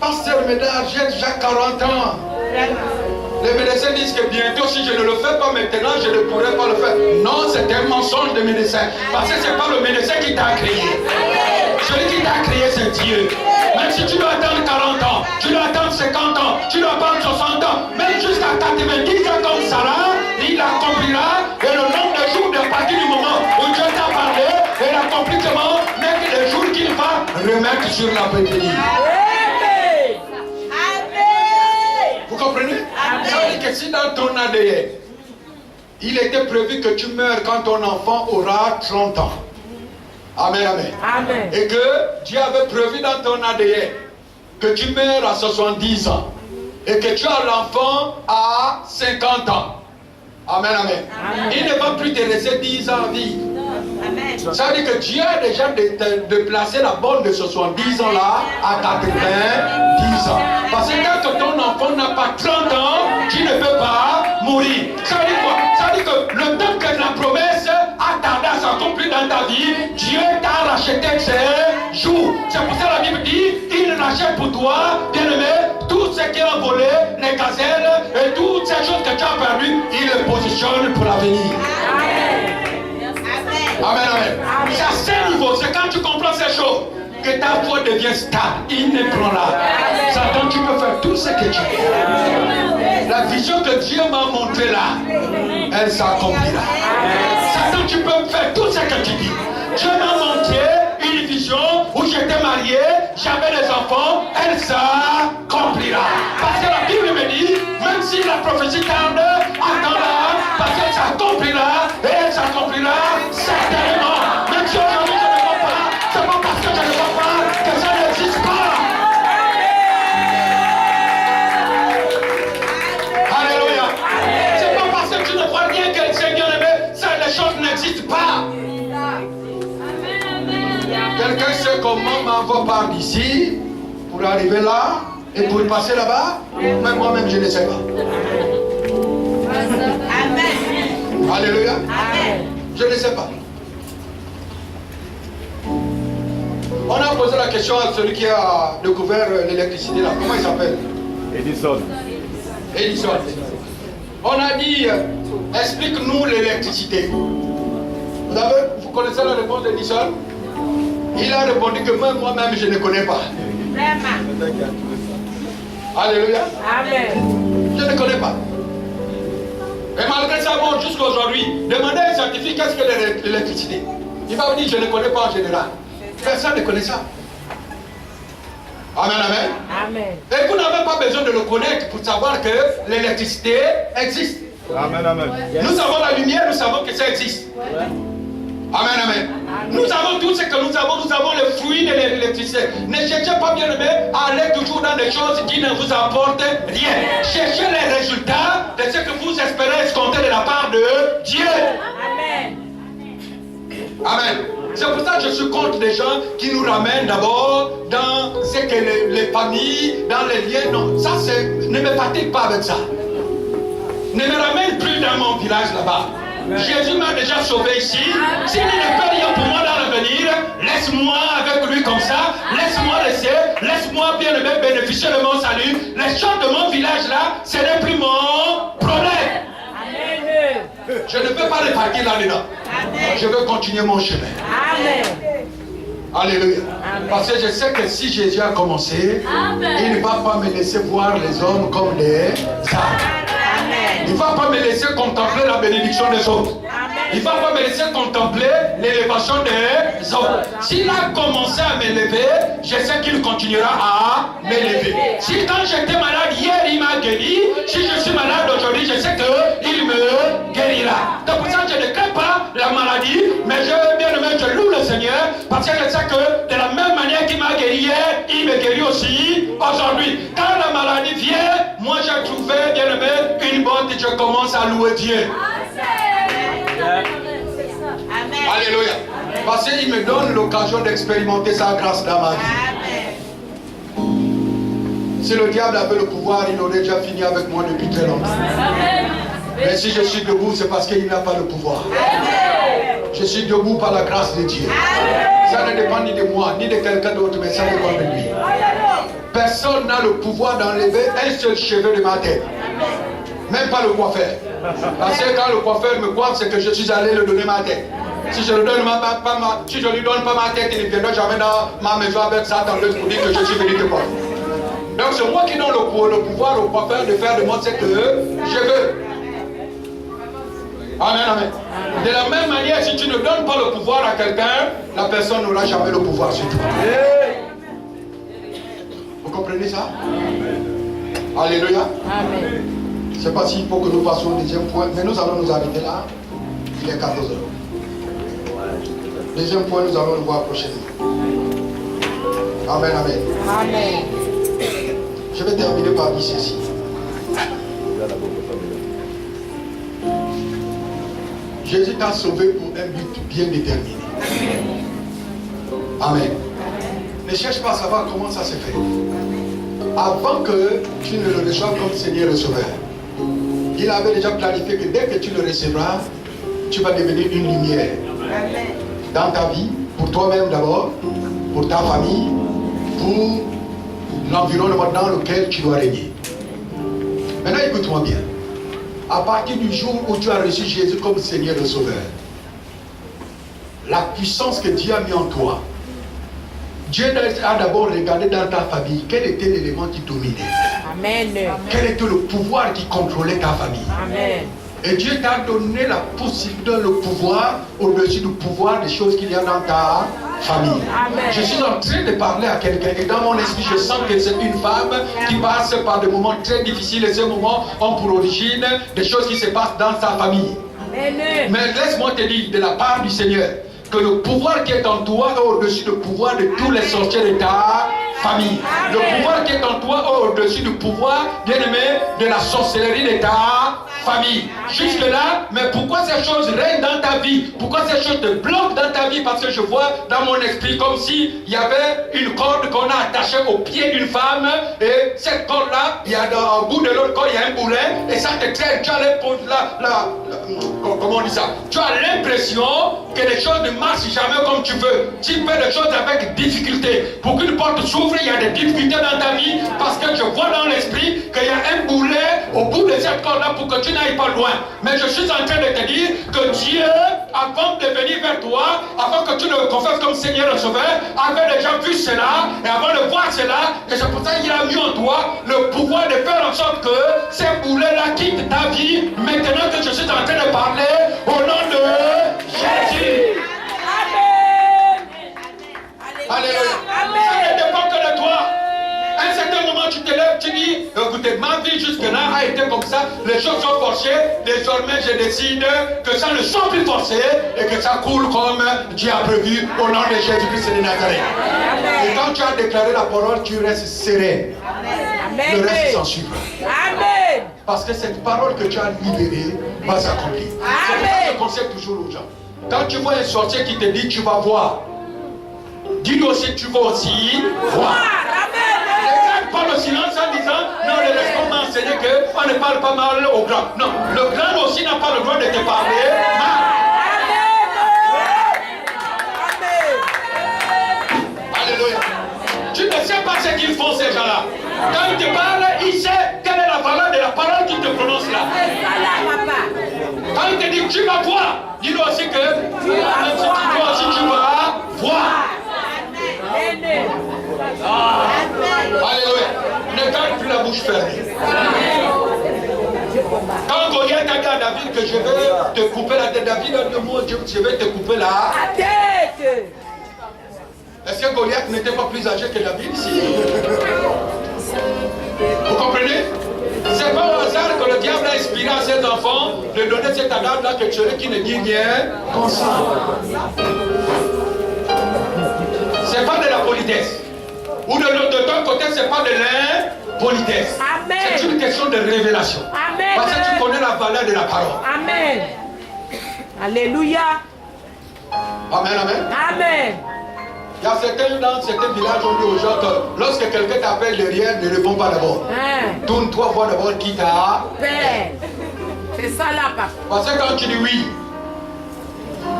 A: Pasteur Médard, j'ai déjà 40 ans. Les médecins disent que bientôt, si je ne le fais pas maintenant, je ne pourrai pas le faire. Non, c'est un mensonge de médecin. Parce que ce n'est pas le médecin qui t'a créé. Celui qui t'a créé, c'est Dieu. Même si tu dois attendre 40 ans, tu dois attendre 50 ans, tu dois attendre 60 ans, même jusqu'à 90 ans comme Sarah, il accomplira. Et le nombre de jours de partir du moment où Dieu t'a parlé, et l'accomplissement n'est que les jours qu'il va remettre sur la bénédiction. Vous comprenez? Ça veut dire que si dans ton ADN, il était prévu que tu meurs quand ton enfant aura 30 ans. Amen, amen.
C: Amen.
A: Et que Dieu avait prévu dans ton ADN que tu meurs à 70 ans. Et que tu as l'enfant à 50 ans. Amen, amen.
C: Amen.
A: Il ne va plus te laisser 10 ans à vivre. Ça veut dire que Dieu a déjà déplacé la borne de 70 ans là à 90 ans. Parce que quand ton enfant n'a pas 30 ans, tu ne peux pas mourir. Ça veut dire quoi? Ça veut dire que le temps que la promesse a tardé à s'accomplir dans ta vie, Dieu t'a racheté ses jours. C'est pour ça que la Bible dit, il rachète pour toi, bien-aimé, tout ce qui a volé, les gazelles et toutes ces choses que tu as perdues, il les positionne pour l'avenir. Amen, amen. C'est à ce niveau, c'est quand tu comprends ces choses que ta foi devient stable, inébranlable. Satan, tu peux faire tout ce que tu veux. La vision que Dieu m'a montrée là, elle s'accomplira. Satan, tu peux faire tout ce que tu dis. Dieu m'a montré une vision où j'étais marié, j'avais des enfants, elle s'accomplira. Parce que la Bible me dit, même si la prophétie tarde, attends-la, parce qu'elle s'accomplira, et elle s'accomplira certainement. Même si aujourd'hui je ne vois pas, c'est pas parce que je ne vois pas que ça n'existe pas. Alléluia. C'est pas parce que tu ne vois rien que le Seigneur aimé, ça, les choses n'existent pas. Quelqu'un sait comment m'envoie par d'ici pour arriver là et pour passer là-bas? Même moi-même, je ne sais pas.
D: Amen.
A: Alléluia.
D: Amen.
A: Je ne sais pas. On a posé la question à celui qui a découvert l'électricité là. Comment il s'appelle?
B: Edison.
A: Edison. On a dit, explique-nous l'électricité. Vous connaissez la réponse d'Edison? Il a répondu que moi-même je ne connais pas. Alléluia.
C: Amen.
A: Je ne connais pas. Et malgré ça, bon, jusqu'à aujourd'hui, demandez à un scientifique qu'est-ce que l'électricité. Il va vous dire je ne connais pas en général. Personne ne connaît ça. Amen, amen.
C: Amen.
A: Et vous n'avez pas besoin de le connaître pour savoir que l'électricité existe.
B: Amen, amen.
A: Nous avons la lumière, nous savons que ça existe. Amen, amen. Nous avons tout ce que nous avons le fruit de l'électricité. Ne cherchez pas, bien aimé, à aller toujours dans des choses qui ne vous apportent rien. Cherchez les résultats de ce que vous espérez escompter de la part de Dieu.
C: Amen.
A: Amen. C'est pour ça que je suis contre des gens qui nous ramènent d'abord dans ce que les familles, dans les liens. Non, ça c'est. Ne me fatigue pas avec ça. Ne me ramène plus dans mon village là-bas. Jésus m'a déjà sauvé ici. S'il ne peut rien pour moi dans l'avenir, laisse-moi avec lui comme ça. Laisse-moi bien bénéficier de mon salut. Les choses de mon village là, ce n'est plus mon problème. Je ne peux pas les parquer là-dedans. Je veux continuer mon chemin.
C: Amen.
A: Alléluia. Parce que je sais que si Jésus a commencé, il ne va pas me laisser voir les hommes comme des arbres. Il ne va pas me laisser contempler la bénédiction des autres. Il ne va pas me laisser contempler l'élévation des autres. S'il a commencé à m'élever, je sais qu'il continuera à m'élever. Si quand j'étais malade hier, il m'a guéri, si je suis malade aujourd'hui, je sais qu'il me guérira. Donc pour ça, je ne crains pas la maladie, mais je loue le Seigneur parce que je sais que de la même manière qu'il m'a guéri hier, il me guérit aussi aujourd'hui. Quand la maladie vient, moi j'ai trouvé, bien aimé, une bonne et je commence à louer Dieu.
E: Amen.
A: Alléluia. Parce qu'il me donne l'occasion d'expérimenter sa grâce dans ma vie. Si le diable avait le pouvoir, il aurait déjà fini avec moi depuis très longtemps. Mais si je suis debout, c'est parce qu'il n'a pas le pouvoir. Je suis debout par la grâce de Dieu. Ça ne dépend ni de moi, ni de quelqu'un d'autre, mais ça dépend de lui. Personne n'a le pouvoir d'enlever un seul cheveu de ma tête. Même pas le coiffeur. Parce que quand le coiffeur me coiffe, c'est que je suis allé lui donner ma tête. Si je ne lui donne pas ma tête, il ne viendra jamais dans ma maison avec sa tendeuse pour dire que je suis venu te coiffer. Donc c'est moi qui donne le pouvoir au coiffeur de faire de moi ce que je veux. Amen, amen. De la même manière, si tu ne donnes pas le pouvoir à quelqu'un, la personne n'aura jamais le pouvoir sur toi. Vous comprenez ça? Alléluia. Amen. Je ne sais pas s'il faut que nous passions au deuxième point, mais nous allons nous arrêter là. Il est 14 heures. Deuxième point, nous allons le voir prochainement. Amen, amen. Amen. Je vais terminer par dire ceci. Jésus t'a sauvé pour un but bien déterminé. Amen. Ne cherche pas à savoir comment ça se fait. Avant que tu ne le reçoives comme Seigneur et Sauveur, il avait déjà planifié que dès que tu le recevras, tu vas devenir une lumière dans ta vie, pour toi-même d'abord, pour ta famille, pour l'environnement dans lequel tu dois régner. Maintenant, écoute-moi bien. À partir du jour où tu as reçu Jésus comme Seigneur et Sauveur, la puissance que Dieu a mis en toi, Dieu a d'abord regardé dans ta famille quel était l'élément qui dominait. Amen. Quel était le pouvoir qui contrôlait ta famille. Amen. Et Dieu t'a donné la possibilité, le pouvoir au-dessus du pouvoir des choses qu'il y a dans ta famille. Amen. Je suis en train de parler à quelqu'un et dans mon esprit je sens que c'est une femme qui passe par des moments très difficiles et ces moments ont pour origine des choses qui se passent dans sa famille. Amen. Mais laisse-moi te dire de la part du Seigneur que le pouvoir qui est en toi est au-dessus du pouvoir de tous les sorciers de ta famille. Amen. Le pouvoir qui est en toi est au-dessus du pouvoir, bien aimé, de la sorcellerie de ta famille. Jusque là, mais pourquoi ces choses règnent dans ta vie? Pourquoi ces choses te bloquent dans ta vie? Parce que je vois dans mon esprit comme s'il y avait une corde qu'on a attachée au pied d'une femme et cette corde-là, il y a au bout de l'autre corde, il y a un boulet et ça te traîne. Tu as comment on dit ça? Tu as l'impression que les choses ne marchent jamais comme tu veux. Tu fais des choses avec difficulté. Pour qu'une porte s'ouvre, il y a des difficultés dans ta vie parce que je vois dans l'esprit qu'il y a un boulet au bout de cette corde-là pour que tu n'ailles pas loin. Mais je suis en train de te dire que Dieu, avant de venir vers toi, avant que tu le confesses comme Seigneur et Sauveur, avait déjà vu cela, et avant de voir cela, et c'est pour ça qu'il a mis en toi le pouvoir de faire en sorte que ces boulets-là quittent ta vie, maintenant que je suis en train de parler au nom de Jésus. Amen. Alléluia. Amen. Ça ne dépend que de toi. À un certain moment, tu te lèves, tu dis, écoutez, ma vie jusque-là a été comme ça, les choses sont forcées, désormais je décide que ça ne soit plus forcé et que ça coule comme Dieu a prévu au nom de Jésus-Christ de Nazareth. Et quand tu as déclaré la parole, tu restes serein. Le reste s'en suivra. Parce que cette parole que tu as libérée va s'accomplir. C'est pour ça que je conseille toujours aux gens. Quand tu vois un sorcier qui te dit tu vas voir, dis-lui aussi tu vas aussi voir. Les gars parlent au silence en disant non, le reste m'a enseigné qu'on ne parle pas mal au grand. Non, le grand aussi n'a pas le droit de te parler mal. Alléluia. Tu ne sais pas ce qu'ils font ces gens-là. Quand ils te parlent, il sait quelle est la valeur de la parole qu'il te prononce là. Quand il te dit tu vas voir, dis-lui aussi que même si tu vois aussi tu vas voir. Alléluia. Ne garde plus la bouche fermée. Quand Goliath a dit à David que je vais te couper la tête, David a dit moi je vais te couper la tête. Est-ce que Goliath n'était pas plus âgé que David ici? Vous comprenez? C'est pas au hasard que le diable a inspiré à ses enfants de donner cet adage-là que celui qui ne dit rien consent. C'est pas de la politesse. Ou de ton côté, c'est pas de l'impolitesse. C'est une question de révélation. Amen. Parce que tu connais la valeur de la parole.
C: Amen. Alléluia.
A: Amen, amen.
C: Amen.
A: Il y a certains dans certains villages, on dit aux gens que lorsque quelqu'un t'appelle derrière, ne réponds pas d'abord. Tourne-toi voir d'abord qui t'appelle.
C: C'est ça là, papa.
A: Parce que quand tu dis oui,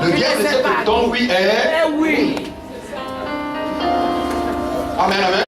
A: le diable sait que ton oui est oui. Amen, amen.